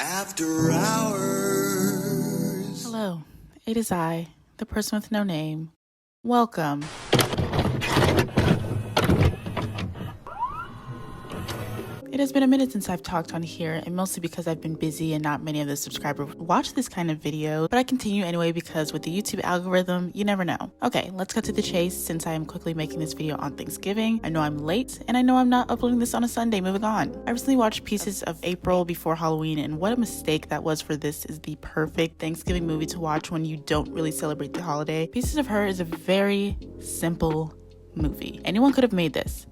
After hours. Hello, it is I, the person with no name. Welcome. It has been a minute since I've talked on here, and mostly because I've been busy and not many of the subscribers watch this kind of video, but I continue anyway because with the YouTube algorithm, you never know. Okay, let's cut to the chase since I am quickly making this video on Thanksgiving. I know I'm late, and I know I'm not uploading this on a Sunday. Moving on. I recently watched pieces of April before Halloween, and what a mistake that was for this is the perfect Thanksgiving movie to watch when you don't really celebrate the holiday. Pieces of Her is a very simple movie. Anyone could have made this.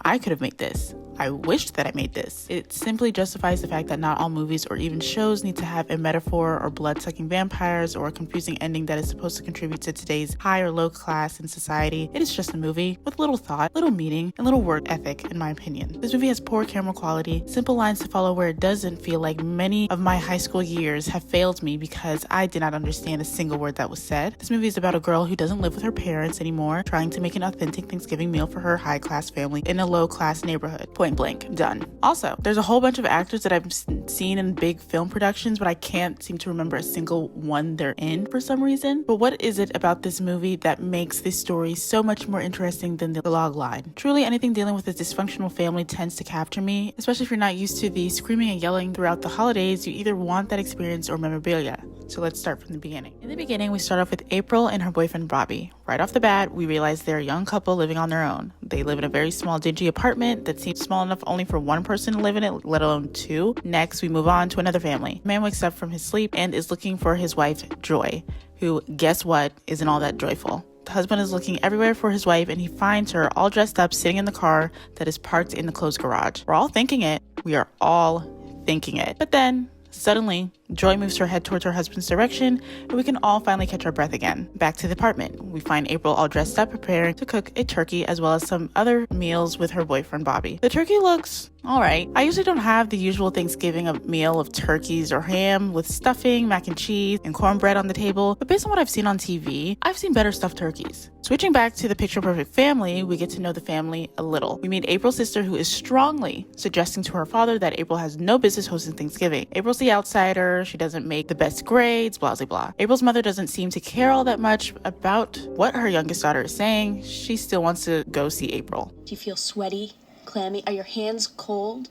I could have made this. I wished that I made this. It simply justifies the fact that not all movies or even shows need to have a metaphor or blood-sucking vampires or a confusing ending that is supposed to contribute to today's high or low class in society. It is just a movie with little thought, little meaning, and little work ethic, in my opinion. This movie has poor camera quality, simple lines to follow where it doesn't feel like many of my high school years have failed me because I did not understand a single word that was said. This movie is about a girl who doesn't live with her parents anymore, trying to make an authentic Thanksgiving meal for her high-class family in a low-class neighborhood. Point blank, done. Also, there's a whole bunch of actors that I've seen in big film productions, but I can't seem to remember a single one they're in for some reason. But what is it about this movie that makes this story so much more interesting than the log line? Truly, anything dealing with a dysfunctional family tends to capture me, especially if you're not used to the screaming and yelling throughout the holidays. You either want that experience or memorabilia. So let's start from the beginning. In the beginning, we start off with April and her boyfriend Bobby. Right off the bat, we realize they're a young couple living on their own. They live in a very small, dingy apartment that seems small enough only for one person to live in it, let alone two. Next, we move on to another family. A man wakes up from his sleep and is looking for his wife, Joy, who, guess what, isn't all that joyful. The husband is looking everywhere for his wife, and he finds her all dressed up, sitting in the car that is parked in the closed garage. We're all thinking it. We are all thinking it. But then, suddenly, Joy moves her head towards her husband's direction, and we can all finally catch our breath again. Back to the apartment. We find April all dressed up, preparing to cook a turkey as well as some other meals with her boyfriend Bobby. The turkey looks alright. I usually don't have the usual Thanksgiving meal of turkeys or ham with stuffing, mac and cheese, and cornbread on the table, but based on what I've seen on TV, I've seen better stuffed turkeys. Switching back to the picture perfect family, we get to know the family a little. We meet April's sister, who is strongly suggesting to her father that April has no business hosting Thanksgiving. April's the outsider. She doesn't make the best grades, blah, blah, blah. April's mother doesn't seem to care all that much about what her youngest daughter is saying. She still wants to go see April. Do you feel sweaty, clammy? Are your hands cold,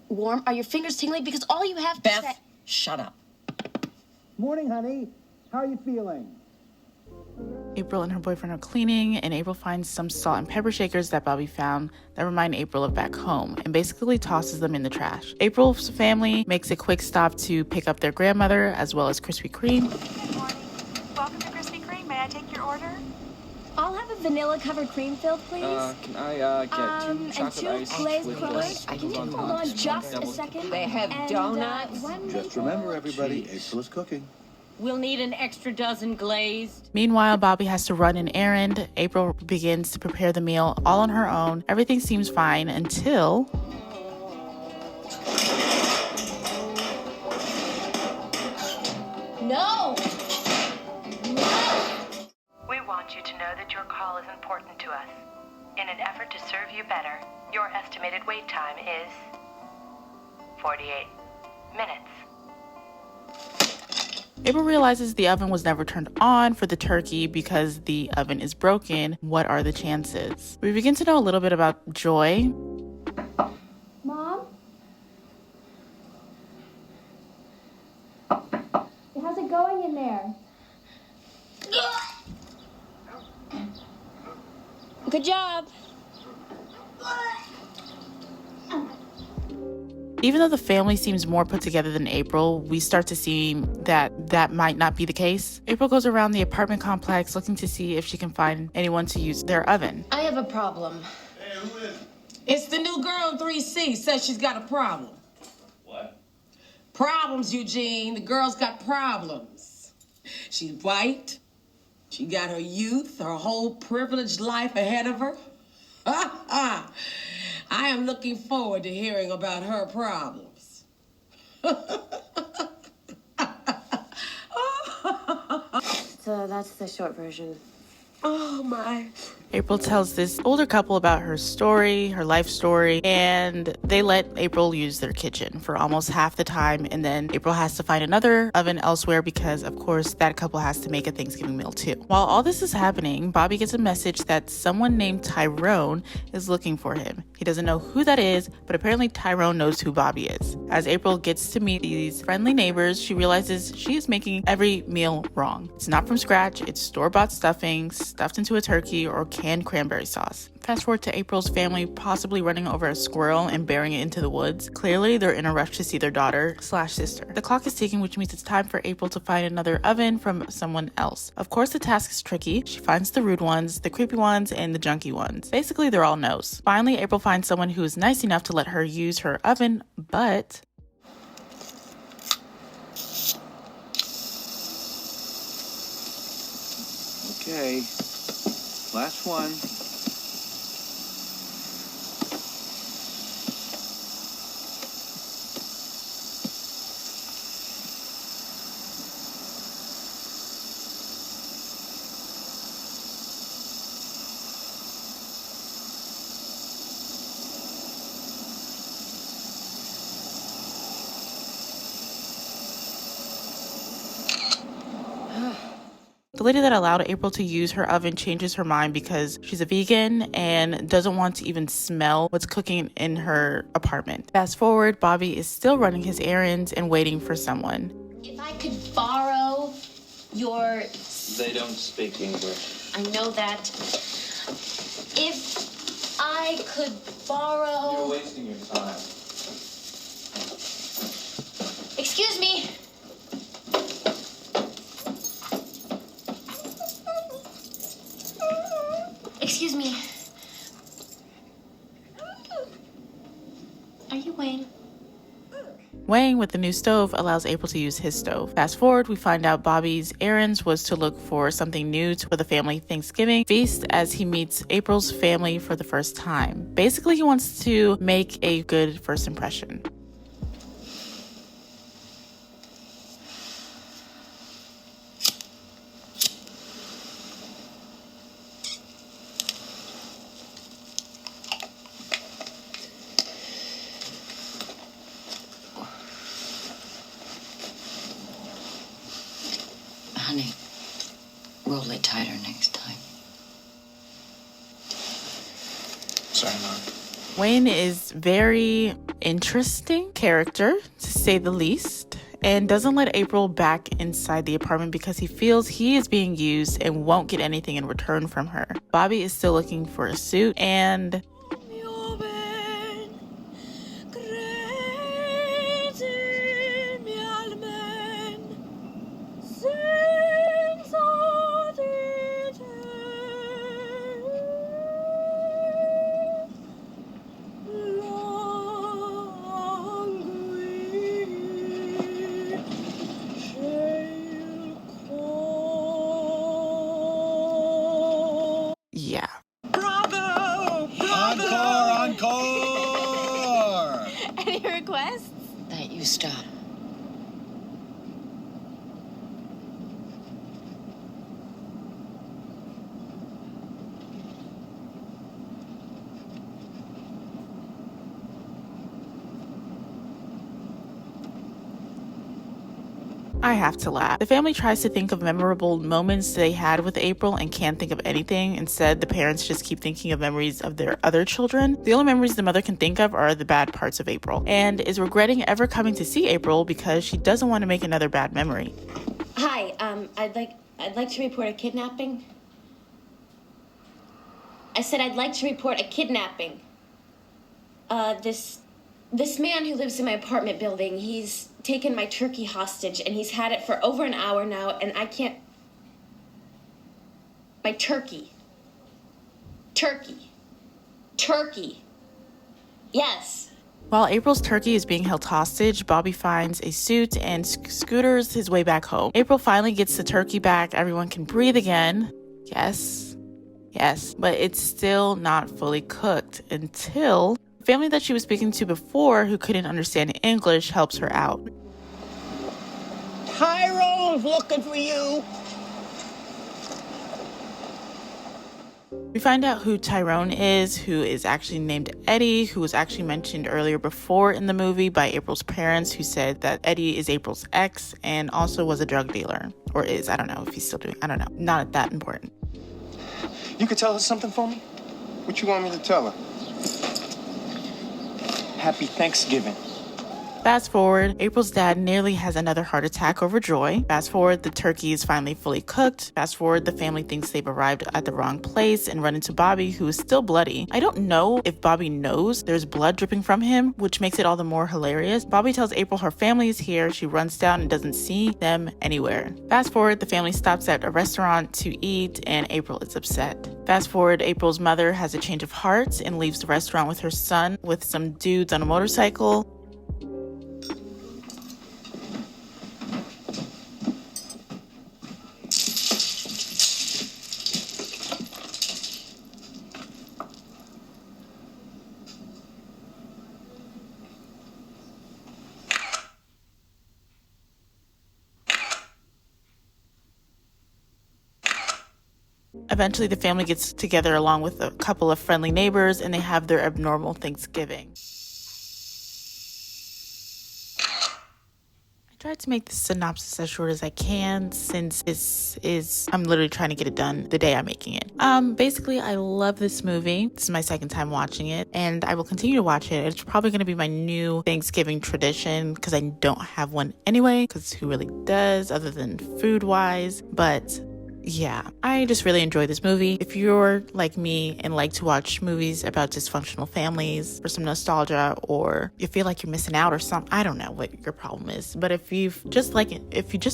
warm? Are your fingers tingling? Because all you have to say... Beth, shut up. Morning, honey. How are you feeling? April and her boyfriend are cleaning, and April finds some salt and pepper shakers that Bobby found that remind April of back home and basically tosses them in the trash. April's family makes a quick stop to pick up their grandmother as well as Krispy Kreme. Good morning. Welcome to Krispy Kreme. May I take your order? I'll have a vanilla-covered cream filled, please. Can I get two chocolate and ice two glazed with croissants. Can you hold on just a second? They have donuts. Just remember, everybody, April is cooking. We'll need an extra dozen glazed. Meanwhile, Bobby has to run an errand. April begins to prepare the meal all on her own. Everything seems fine until... No! We want you to know that your call is important to us. In an effort to serve you better, your estimated wait time is 48 minutes. April realizes the oven was never turned on for the turkey because the oven is broken. What are the chances? We begin to know a little bit about Joy. Mom? How's it going in there? Good job. Even though the family seems more put together than April, we start to see that might not be the case. April goes around the apartment complex looking to see if she can find anyone to use their oven. I have a problem. Hey, who is it? It's the new girl in 3C. Says she's got a problem. What? Problems, Eugene. The girl's got problems. She's white. She got her youth, her whole privileged life ahead of her. I am looking forward to hearing about her problems. So that's the short version. Oh, my. April tells this older couple about her story, her life story, and they let April use their kitchen for almost half the time. And then April has to find another oven elsewhere because, of course, that couple has to make a Thanksgiving meal too. While all this is happening, Bobby gets a message that someone named Tyrone is looking for him. He doesn't know who that is, but apparently Tyrone knows who Bobby is. As April gets to meet these friendly neighbors, she realizes she is making every meal wrong. It's not from scratch, it's store-bought stuffing stuffed into a turkey or canned cranberry sauce. Fast forward to April's family possibly running over a squirrel and burying it into the woods. Clearly, they're in a rush to see their daughter/sister. The clock is ticking, which means it's time for April to find another oven from someone else. Of course, the task is tricky. She finds the rude ones, the creepy ones, and the junky ones. Basically, they're all no's. Finally, April finds someone who is nice enough to let her use her oven, but Okay. Last one. the lady that allowed April to use her oven changes her mind because she's a vegan and doesn't want to even smell what's cooking in her apartment. Fast forward, Bobby is still running his errands and waiting for someone. If I could borrow your... They don't speak English. I know that. If I could borrow... You're wasting your time. Excuse me. Excuse me. Are you Wayne? Wayne, with the new stove, allows April to use his stove. Fast forward, we find out Bobby's errands was to look for something new for the family Thanksgiving feast as he meets April's family for the first time. Basically, he wants to make a good first impression. Honey, roll it tighter next time. Sorry, Mom. Wayne is very interesting character, to say the least, and doesn't let April back inside the apartment because he feels he is being used and won't get anything in return from her. Bobby is still looking for a suit, and yeah. Encore! Any requests? That you stop. I have to laugh. The family tries to think of memorable moments they had with April and can't think of anything. Instead, the parents just keep thinking of memories of their other children. The only memories the mother can think of are the bad parts of April, and is regretting ever coming to see April because she doesn't want to make another bad memory. Hi, I'd like to report a kidnapping. I said I'd like to report a kidnapping. This man who lives in my apartment building, he's taken my turkey hostage, and he's had it for over an hour now, and I can't... My turkey. Turkey. Yes. While April's turkey is being held hostage, Bobby finds a suit and scooters his way back home. April finally gets the turkey back. Everyone can breathe again. Yes, but it's still not fully cooked until the family that she was speaking to before, who couldn't understand English, helps her out. Tyrone's looking for you. We find out who Tyrone is, who is actually named Eddie, who was actually mentioned earlier before in the movie by April's parents, who said that Eddie is April's ex and also was a drug dealer. Or is, I don't know if he's still doing, I don't know. Not that important. You could tell her something for me? What you want me to tell her? Happy Thanksgiving. Fast forward, April's dad nearly has another heart attack over joy. Fast forward, the turkey is finally fully cooked. Fast forward, the family thinks they've arrived at the wrong place and run into Bobby, who is still bloody. I don't know if Bobby knows there's blood dripping from him, which makes it all the more hilarious. Bobby tells April her family is here. She runs down and doesn't see them anywhere. Fast forward, the family stops at a restaurant to eat and April is upset. Fast forward, April's mother has a change of heart and leaves the restaurant with her son with some dudes on a motorcycle. Eventually, the family gets together along with a couple of friendly neighbors and they have their abnormal Thanksgiving. I tried to make this synopsis as short as I can since I'm literally trying to get it done the day I'm making it. Basically, I love this movie. This is my second time watching it and I will continue to watch it. It's probably going to be my new Thanksgiving tradition because I don't have one anyway, because who really does other than food wise, but yeah, I just really enjoy this movie. If you're like me and like to watch movies about dysfunctional families for some nostalgia, or you feel like you're missing out or something, I don't know what your problem is. But if you just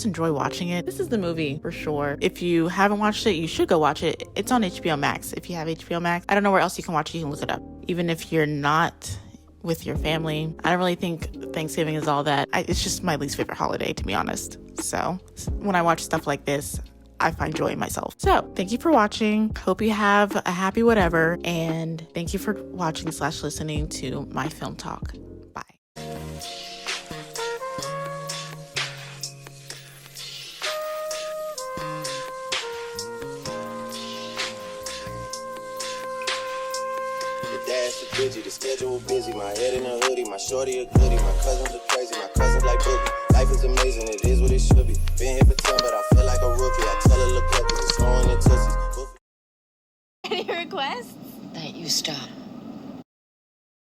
enjoy watching it, this is the movie for sure. If you haven't watched it, you should go watch it. It's on HBO Max. If you have HBO Max, I don't know where else you can watch it. You can look it up. Even if you're not with your family, I don't really think Thanksgiving is all that. It's just my least favorite holiday, to be honest. So when I watch stuff like this, I find joy in myself. So thank you for watching. Hope you have a happy whatever. And thank you for watching / listening to my film talk. Bye. The dash is busy, the schedule busy. My head in a hoodie, my shorty a goodie. My cousins are crazy, my cousins like boogie. Life is amazing, it is what it should be. Been here for 10, but I feel like a rookie. I tell her look up, cause it's snowing in tussies. Any requests? That you stop.